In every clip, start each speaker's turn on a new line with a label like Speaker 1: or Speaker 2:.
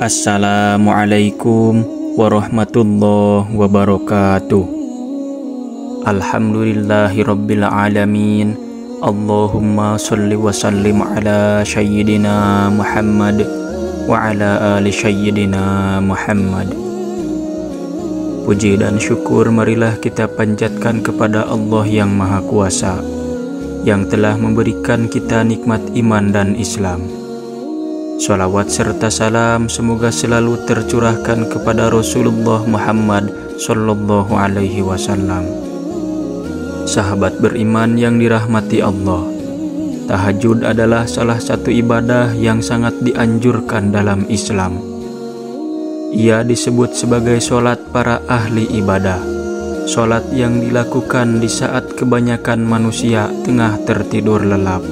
Speaker 1: Assalamualaikum warahmatullahi wabarakatuh. Alhamdulillahirabbil alamin. Allahumma shalli wa sallim ala sayyidina Muhammad wa ala ali sayyidina Muhammad. Puji dan syukur marilah kita panjatkan kepada Allah yang Maha Kuasa, yang telah memberikan kita nikmat iman dan Islam. Salawat serta salam semoga selalu tercurahkan kepada Rasulullah Muhammad sallallahu alaihi wasallam. Sahabat beriman yang dirahmati Allah, tahajud adalah salah satu ibadah yang sangat dianjurkan dalam Islam. Ia disebut sebagai sholat para ahli ibadah, sholat yang dilakukan di saat kebanyakan manusia tengah tertidur lelap.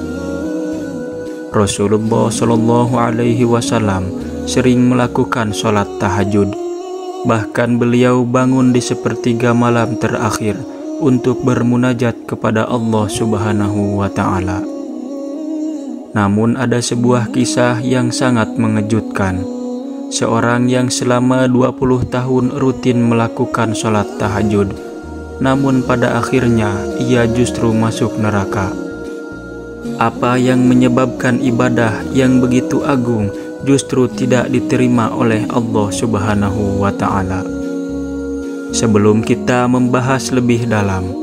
Speaker 1: Rasulullah Shallallahu Alaihi Wasallam sering melakukan sholat tahajud. Bahkan beliau bangun di sepertiga malam terakhir untuk bermunajat kepada Allah Subhanahu wa Ta'ala. Namun ada sebuah kisah yang sangat mengejutkan. Seorang yang selama 20 tahun rutin melakukan sholat tahajud, namun pada akhirnya ia justru masuk neraka. Apa yang menyebabkan ibadah yang begitu agung justru tidak diterima oleh Allah Subhanahu wa Ta'ala? Sebelum kita membahas lebih dalam,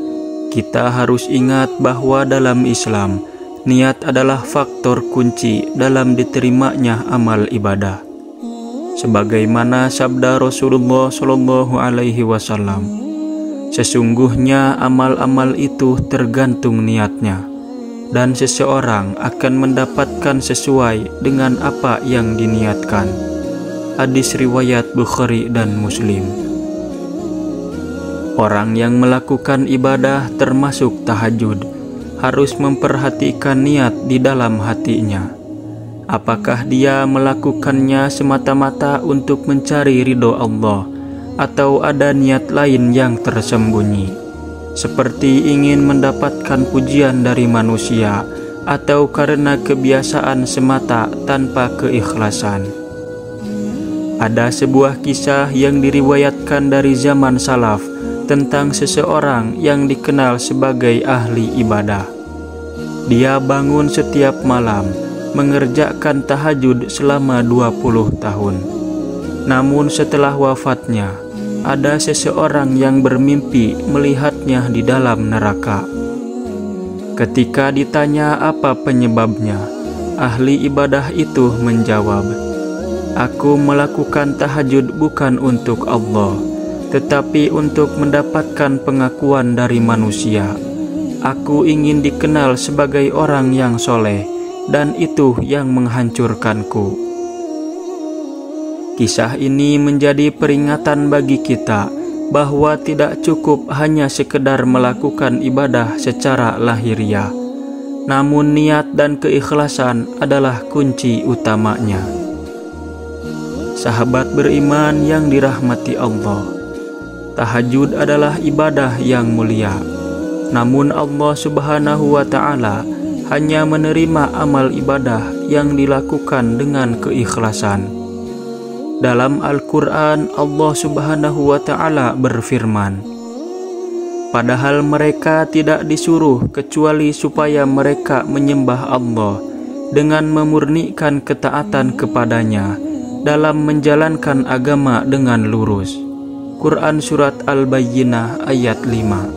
Speaker 1: kita harus ingat bahwa dalam Islam, niat adalah faktor kunci dalam diterimanya amal ibadah. Sebagaimana sabda Rasulullah Shallallahu Alaihi Wasallam, sesungguhnya amal-amal itu tergantung niatnya, dan seseorang akan mendapatkan sesuai dengan apa yang diniatkan. Hadis riwayat Bukhari dan Muslim. Orang yang melakukan ibadah termasuk tahajud harus memperhatikan niat di dalam hatinya. Apakah dia melakukannya semata-mata untuk mencari ridho Allah, atau ada niat lain yang tersembunyi, seperti ingin mendapatkan pujian dari manusia, atau karena kebiasaan semata tanpa keikhlasan. Ada sebuah kisah yang diriwayatkan dari zaman salaf tentang seseorang yang dikenal sebagai ahli ibadah. Dia bangun setiap malam mengerjakan tahajud selama 20 tahun. Namun setelah wafatnya, ada seseorang yang bermimpi melihatnya di dalam neraka. Ketika ditanya apa penyebabnya, ahli ibadah itu menjawab, "Aku melakukan tahajud bukan untuk Allah, tetapi untuk mendapatkan pengakuan dari manusia. Aku ingin dikenal sebagai orang yang soleh, dan itu yang menghancurkanku." Kisah ini menjadi peringatan bagi kita bahwa tidak cukup hanya sekedar melakukan ibadah secara lahiriah, namun niat dan keikhlasan adalah kunci utamanya. Sahabat beriman yang dirahmati Allah, tahajud adalah ibadah yang mulia. Namun Allah Subhanahu wa Ta'ala hanya menerima amal ibadah yang dilakukan dengan keikhlasan. Dalam Al-Quran, Allah Subhanahu wa Ta'ala berfirman, "Padahal mereka tidak disuruh kecuali supaya mereka menyembah Allah dengan memurnikan ketaatan kepadanya dalam menjalankan agama dengan lurus." Quran Surat Al-Bayyinah ayat 5.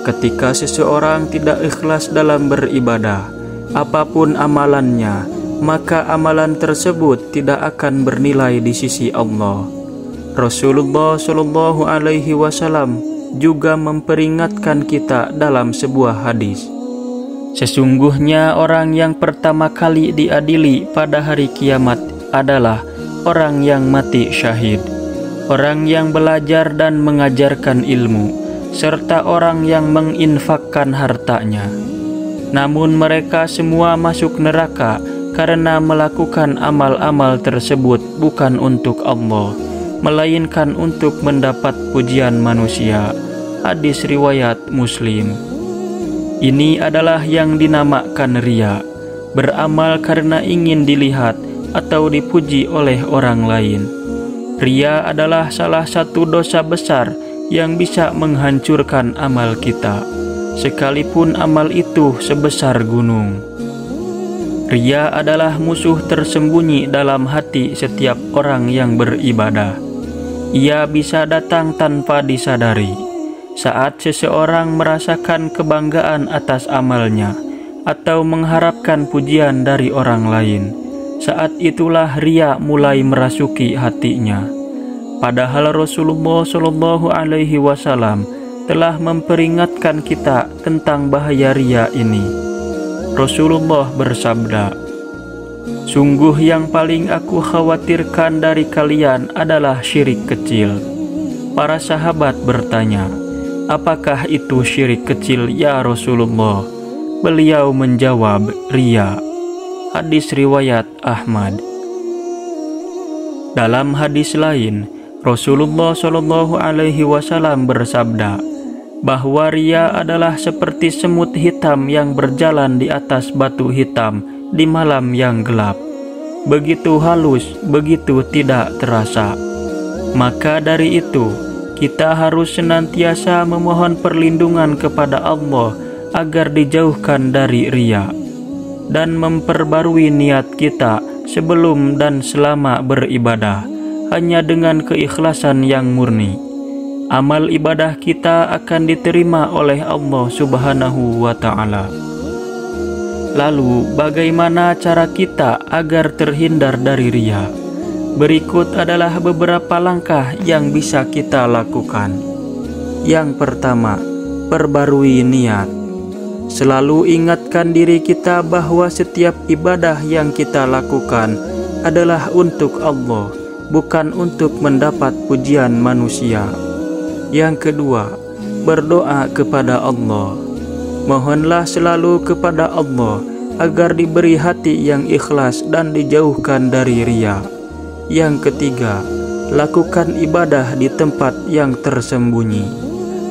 Speaker 1: Ketika seseorang tidak ikhlas dalam beribadah, apapun amalannya, maka amalan tersebut tidak akan bernilai di sisi Allah. Rasulullah Shallallahu Alaihi Wasallam juga memperingatkan kita dalam sebuah hadis, "Sesungguhnya orang yang pertama kali diadili pada hari kiamat adalah orang yang mati syahid, orang yang belajar dan mengajarkan ilmu, serta orang yang menginfakkan hartanya. Namun mereka semua masuk neraka karena melakukan amal-amal tersebut bukan untuk Allah, melainkan untuk mendapat pujian manusia." Hadis riwayat Muslim. Ini adalah yang dinamakan riya, beramal karena ingin dilihat atau dipuji oleh orang lain. Ria adalah salah satu dosa besar yang bisa menghancurkan amal kita, sekalipun amal itu sebesar gunung. Ria adalah musuh tersembunyi dalam hati setiap orang yang beribadah. Ia bisa datang tanpa disadari. Saat seseorang merasakan kebanggaan atas amalnya atau mengharapkan pujian dari orang lain, saat itulah ria mulai merasuki hatinya. Padahal Rasulullah Shallallahu Alaihi Wasallam telah memperingatkan kita tentang bahaya ria ini. Rasulullah bersabda, "Sungguh yang paling aku khawatirkan dari kalian adalah syirik kecil." Para sahabat bertanya, "Apakah itu syirik kecil ya Rasulullah?" Beliau menjawab, "Ria." Hadis riwayat Ahmad. Dalam hadis lain, Rasulullah Shallallahu Alaihi Wasallam bersabda bahwa ria adalah seperti semut hitam yang berjalan di atas batu hitam di malam yang gelap. Begitu halus, begitu tidak terasa. Maka dari itu, kita harus senantiasa memohon perlindungan kepada Allah agar dijauhkan dari ria, dan memperbarui niat kita sebelum dan selama beribadah hanya dengan keikhlasan yang murni. Amal ibadah kita akan diterima oleh Allah Subhanahu wa Ta'ala. Lalu, bagaimana cara kita agar terhindar dari ria? Berikut adalah beberapa langkah yang bisa kita lakukan. Yang pertama, perbarui niat. Selalu ingatkan diri kita bahwa setiap ibadah yang kita lakukan adalah untuk Allah, bukan untuk mendapat pujian manusia. Yang kedua, berdoa kepada Allah. Mohonlah selalu kepada Allah agar diberi hati yang ikhlas dan dijauhkan dari ria. Yang ketiga, lakukan ibadah di tempat yang tersembunyi.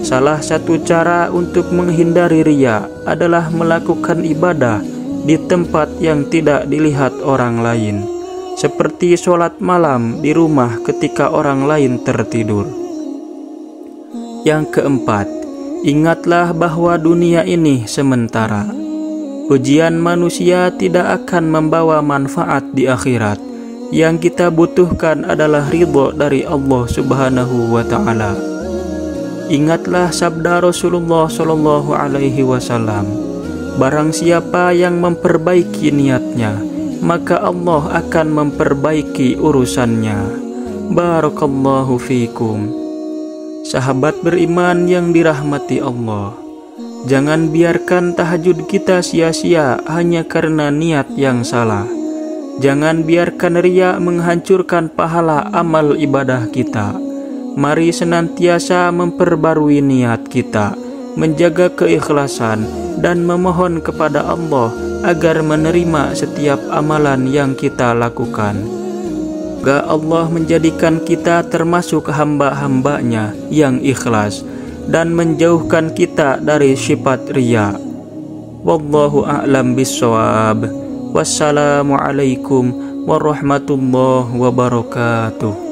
Speaker 1: Salah satu cara untuk menghindari ria adalah melakukan ibadah di tempat yang tidak dilihat orang lain, seperti sholat malam di rumah ketika orang lain tertidur. Yang keempat, ingatlah bahwa dunia ini sementara. Pujian manusia tidak akan membawa manfaat di akhirat. Yang kita butuhkan adalah ridho dari Allah Subhanahu wa Ta'ala. Ingatlah sabda Rasulullah Shallallahu Alaihi Wasallam, barang siapa yang memperbaiki niatnya, maka Allah akan memperbaiki urusannya. Barakallahu fikum. Sahabat beriman yang dirahmati Allah, jangan biarkan tahajud kita sia-sia hanya karena niat yang salah. Jangan biarkan ria menghancurkan pahala amal ibadah kita. Mari senantiasa memperbarui niat kita, menjaga keikhlasan, dan memohon kepada Allah agar menerima setiap amalan yang kita lakukan. Semoga Allah menjadikan kita termasuk hamba-hambanya yang ikhlas dan menjauhkan kita dari sifat ria. Wallahu a'lam bissawab. Wassalamualaikum warahmatullahi wabarakatuh.